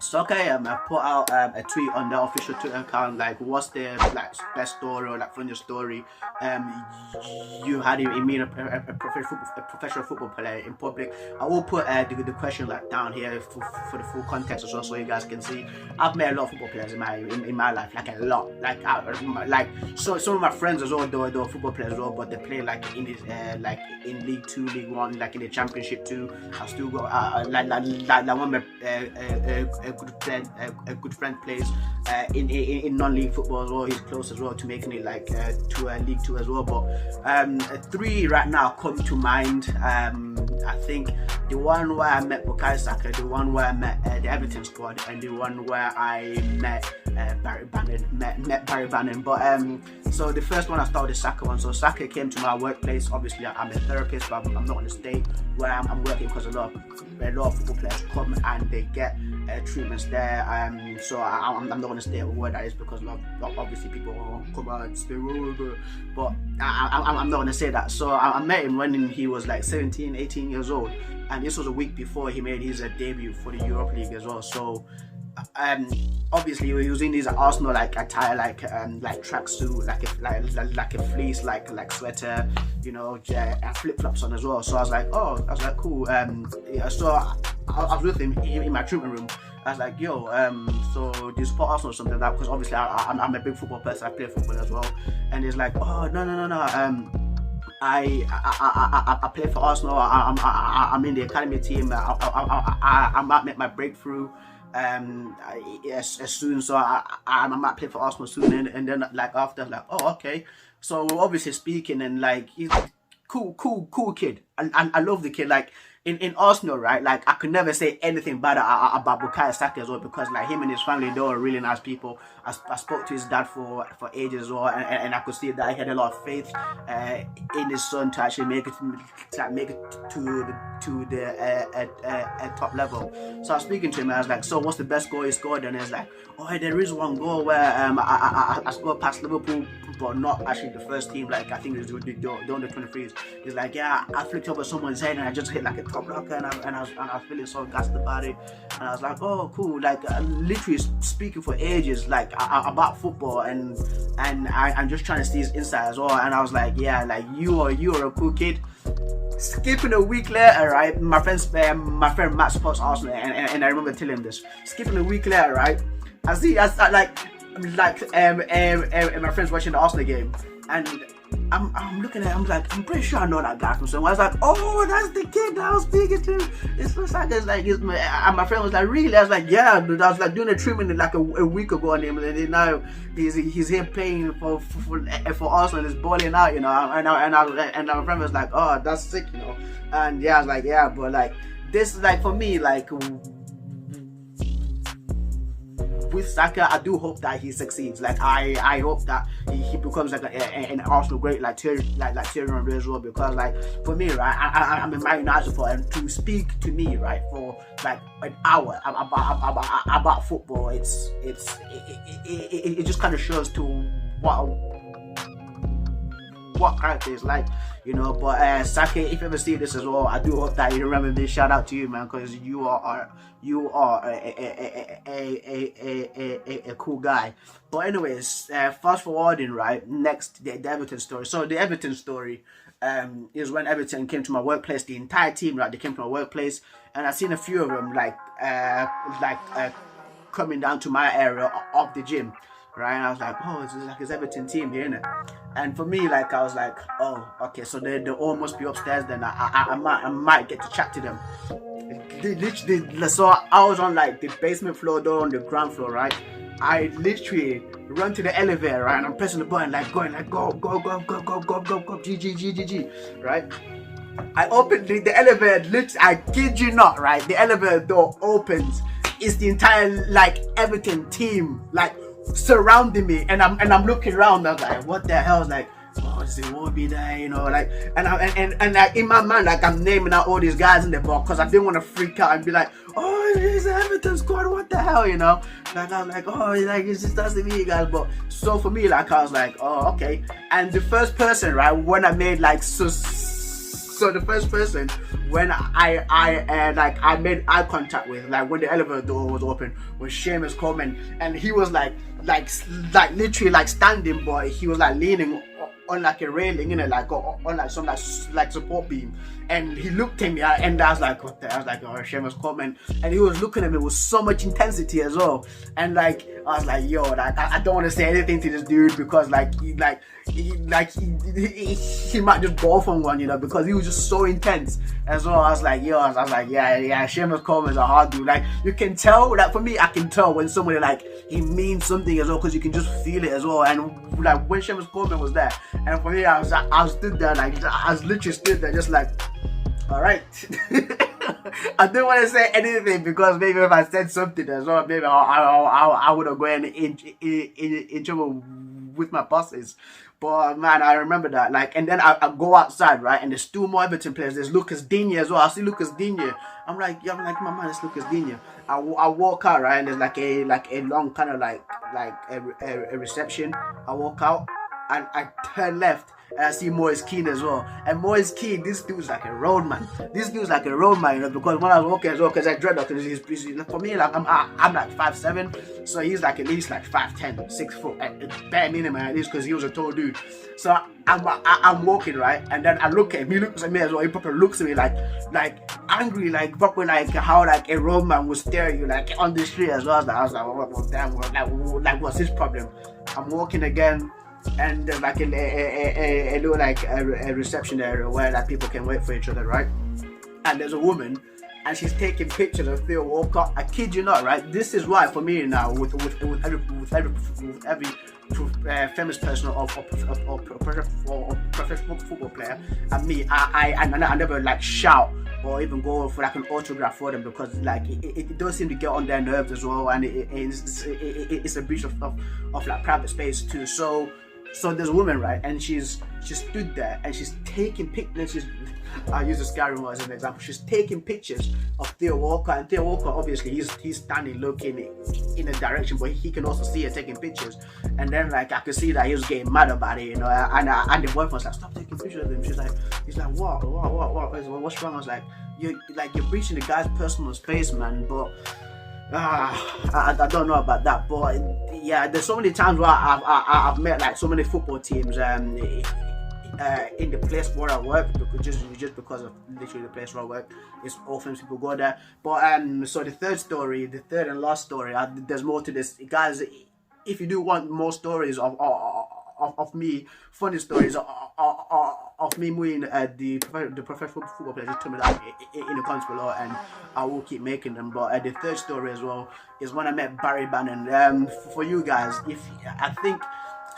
So okay, I put out a tweet on the official Twitter account, like what's the like best story or like funniest story you had in meeting a professional football player in public. I will put the question like down here for the full context as well, so you guys can see. I've met a lot of football players in my life, like a lot, so some of my friends as well, they're football players as well, but they play like in this like in League 2, League 1, like in the Championship too. I still got like one of my a good friend plays in non-league football as well. He's close as well to making it like to League 2 as well. But 3 right now come to mind. I think the one where I met Bukayo Saka, the one where I met the Everton squad, and the one where I met Barry Bannon. But so the first one I started the Saka one. So Saka came to my workplace. Obviously, I'm a therapist, but I'm not in the state where I'm working, because a lot of football players come and they get treatments there. So I'm not going to state where that is, because obviously people will come out and say, but I'm not going to say that. So I met him when he was like 17, 18 years old, and this was a week before he made his debut for the Europa League as well. So obviously he was in his Arsenal like attire, like tracksuit, like a fleece, like sweater, you know, and flip flops on as well. So I was like, cool. So I was with him in my treatment room. I was like, yo, so do you support Arsenal or something like that? Because obviously I'm a big football person. I play football as well. And he's like, oh no. I play for Arsenal. I'm in the academy team. I might make my breakthrough as soon. So I might play for Arsenal soon. And then like after, like, oh, okay. So we're obviously speaking, and like he's cool kid. I love the kid. Like in Arsenal, right? Like I could never say anything bad about Bukayo Saka as well, because like him and his family, they were really nice people. I spoke to his dad for ages as well, and I could see that he had a lot of faith in his son to actually make it to the top level. So I was speaking to him, and I was like, so what's the best goal he scored? And he's like, oh, there is one goal where I scored past Liverpool, but not actually the first team. Like I think it was the under 23s. He's like, yeah, I flicked over someone's head and I just hit like a top locker, and I was feeling so gassed about it. And I was like, oh, cool. Like literally speaking for ages, like about football, and I'm just trying to see his insight as well. And I was like, yeah, like you are a cool kid. Skipping a week later, right? My friend Matt supports Arsenal, and I remember telling him this. Skipping a week later, right? I see, my friend's watching the Arsenal game, and I'm looking at him, I'm like, I'm pretty sure I know that guy from somewhere. I was like, oh, that's the kid that I was speaking to. It looks like it's like and my friend was like, really? I was like, yeah, dude. I was like doing a treatment like a week ago on him, and then now he's here playing for Arsenal, and he's balling out, you know. And my friend was like, oh, that's sick, you know. And yeah, I was like, yeah, but like this, like for me, like with Saka, I do hope that he succeeds. Like I hope that he becomes like an Arsenal great, like Thierry Henry as well. Because like for me, right, I'm a Man United supporter, and to speak to me, right, for like an hour about football, it just kind of shows to what character is like, you know. But Saka, if you ever see this as well, I do hope that you remember this. Shout out to you, man, because you are a cool guy. But anyways, fast forwarding, right, next the Everton story. So the Everton story is when Everton came to my workplace. The entire team, right, they came to my workplace, and I seen a few of them like coming down to my area of the gym. Right, and I was like, oh, it's like his Everton team here, innit? And for me, like, I was like, oh, okay, so they almost be upstairs. Then I might get to chat to them. So I was on like the basement floor, though, on the ground floor, right? I literally run to the elevator, right? And I'm pressing the button, like going, like go, G, right? I opened the elevator. Literally, I kid you not, right? The elevator door opens. It's the entire like Everton team, like surrounding me, and I'm looking around. I was like, what the hell? I was like, oh, it won't be there, you know, like, and like in my mind, like I'm naming out all these guys in the box, because I didn't want to freak out and be like, oh, it's the Everton squad, what the hell, you know. Like I was like, oh, like it's just doesn't mean, guys. But so for me, like I was like, oh, okay. And the first person, right, when I made like so the first person when like I made eye contact with, like when the elevator door was open, when Seamus Coleman, and he was like literally like standing, but he was like leaning on like a railing, like on like some like support beam, and he looked at me, and I was like, what the? I was like, oh, Seamus Coleman, and he was looking at me with so much intensity as well, and like I was like, yo, like I don't want to say anything to this dude because he might just go off on one, because he was just so intense as well. I was like, yo, I was like, yeah, Seamus Coleman's a hard dude. Like you can tell, like for me, I can tell when somebody like he means something as well, because you can just feel it as well. And like when Seamus Coleman was there, and for me, I was stood there, like I was literally stood there, just like, all right. I didn't want to say anything because maybe if I said something as well, maybe I would have gone in trouble with my bosses. But man, I remember that. Like, and then I go outside, right? And there's two more Everton players. There's Lucas Digne as well. I see Lucas Digne. I'm like, my man, it's Lucas Digne. I walk out, right? And there's like a long kind of like a reception. I walk out and I turn left. And I see Moise Keane as well. And Moise Keane, this dude's like a roadman. Because when I was walking as well, because I dread because he's for me, like I'm like 5'7", so he's like at least like 5'10", 6 foot, at bare minimum at least, because he was a tall dude. So I'm walking, right, and then I look at him. He looks at me as well. He probably looks at me like angry, like probably like how like a roadman would stare at you like on the street as well. I was like, what damn, like what's his problem? I'm walking again. And there's like a little like a reception area where like people can wait for each other, right? And there's a woman, and she's taking pictures of Theo Walcott. I kid you not, right? This is why for me now, with every famous person or professional football player, and me, I never like shout or even go for like an autograph for them, because like it does seem to get on their nerves as well, and it's a breach of like private space too. So there's a woman, right, and she stood there and she's taking pictures. I use the Sky Room as an example. She's taking pictures of Theo Walker, and Theo Walker obviously he's standing looking in a direction, but he can also see her taking pictures. And then like I could see that he was getting mad about it, and the boyfriend was like, stop taking pictures of him. He's like, what? What's wrong? I was like, you're breaching the guy's personal space, man. But I don't know about that, but yeah, there's so many times where I've met like so many football teams in the place where I work, just because of literally the place where I work. It's often people go there. But so the third and last story, there's more to this, guys. If you do want more stories of me, funny stories of me moving the professional football players, just tell me that in the comments below, and I will keep making them. But the third story as well is when I met Barry Bannon. For you guys, I think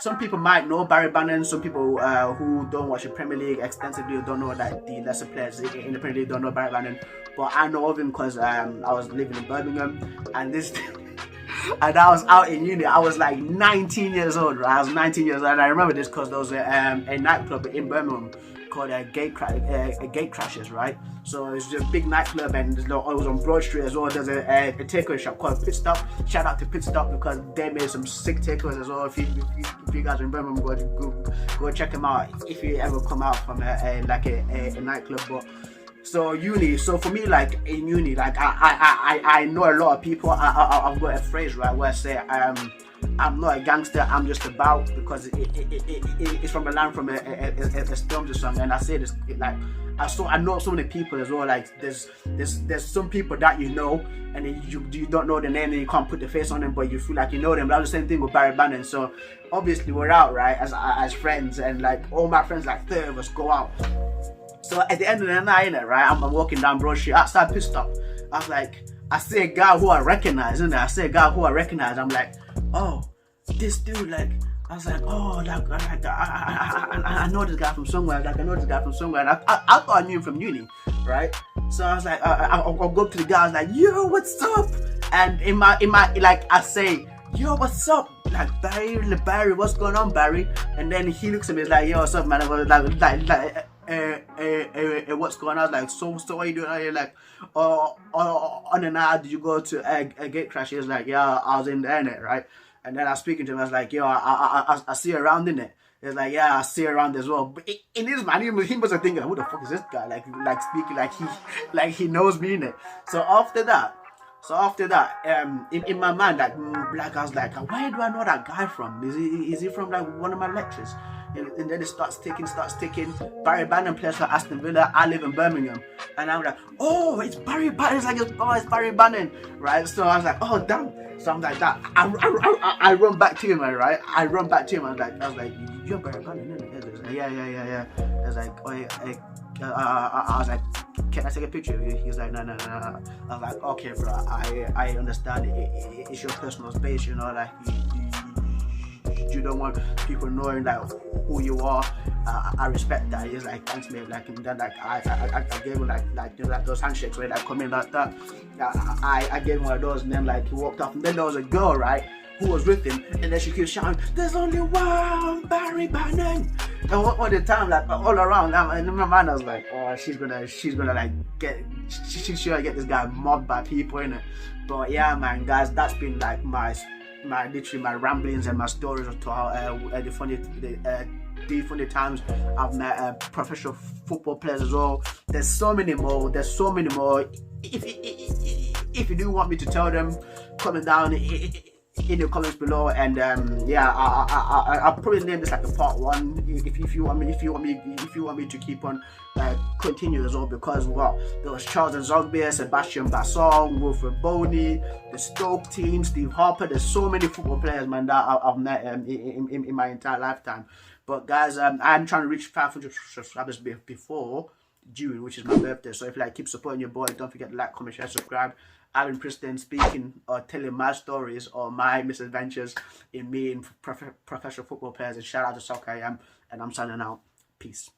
some people might know Barry Bannon. Some people who don't watch the Premier League extensively don't know that the lesser players in the Premier League don't know Barry Bannon. But I know of him because I was living in Birmingham, and and I was out in uni. I was like 19 years old, right? I was 19 years old, and I remember this because there was a nightclub in Birmingham called Gate Crashers, right? So it's just a big nightclub, and it was on Broad Street as well. There's a takeaway shop called Pit Stop. Shout out to Pit Stop because they made some sick takeaways as well. If you guys are in Birmingham, go check them out if you ever come out from a nightclub. But so uni, so for me, like in uni, like I know a lot of people. I've got a phrase, right, where I say I'm not a gangster, I'm just about, because it's from a line from a Stormzy song, and I say this like I know so many people as well. Like there's some people that you know, and you don't know the name and you can't put the face on them, but you feel like you know them. That's the same thing with Barry Bannon. So obviously we're out, right, as friends, and like all my friends, like 30 of us, go out. So at the end of the night, right, I'm walking down Broad Street outside Pit Stop. I was like, I see a guy who I recognize, I'm like, oh, this dude, like, I was like, oh, I know this guy from somewhere. And I thought I knew him from uni, right? So I was like, I'll go up to the guy. I was like, yo, what's up? And in my, like, I say, yo, what's up? Like, Barry, what's going on, Barry? And then he looks at me, like, yo, what's up, man? I was what's going on? I was like, so what are you doing out here? Like, on the night, did you go to a gate crash? He was like, yeah, I was in there, innit, right? And then I was speaking to him, I was like, yo, I see you around, innit? It's like, yeah, I see around as well. But in his mind, he must have thinking, who the fuck is this guy? Like speaking like he knows me in it. So after that, in my mind, like I was like, where do I know that guy from? Is he from like one of my lectures? And then it starts ticking. Barry Bannon plays for Aston Villa. I live in Birmingham, and I'm like, oh, it's Barry Bannon. It's like, it's Barry Bannon, right? So I was like, oh damn. So I'm like that. I run back to him, right? I run back to him. I was like, you're Barry Bannon, isn't it? Like, yeah. I was like, oh yeah. I was like, can I take a picture of you? He was like, no. I was like, okay, bro, I understand it's your personal space, you know, like you don't want people knowing like who you are. I respect that. He's like, thanks mate. Like, and then like I gave him like you know, like those handshakes where like come in like that. I gave him one of those, and then like he walked off, and then there was a girl, right, who was with him, and then she keeps shouting, "There's only one Barry Bannon!" And all the time, like all around, and in my mind, I was like, "Oh, she's gonna like she's sure to get this guy mobbed by people, innit?" But yeah, man, guys, that's been like my ramblings and my stories of the funny times I've met professional football players as well. There's so many more. If you do want me to tell them, comment down in the comments below, and yeah, I'll probably name this like a part 1 if you want me to keep on continue as well, because there was Charles Nzogbe, Sebastian Bassong, Wilfred Boney, the Stoke team, Steve Harper. There's so many football players, man, that I've met in my entire lifetime. But guys, I'm trying to reach 500 subscribers before June, which is my birthday. So if you like, keep supporting your boy. Don't forget to like, comment, share, subscribe. I've been Preston speaking or telling my stories or my misadventures in me and professional football players. And shout out to Soccer I Am, and I'm signing out. Peace.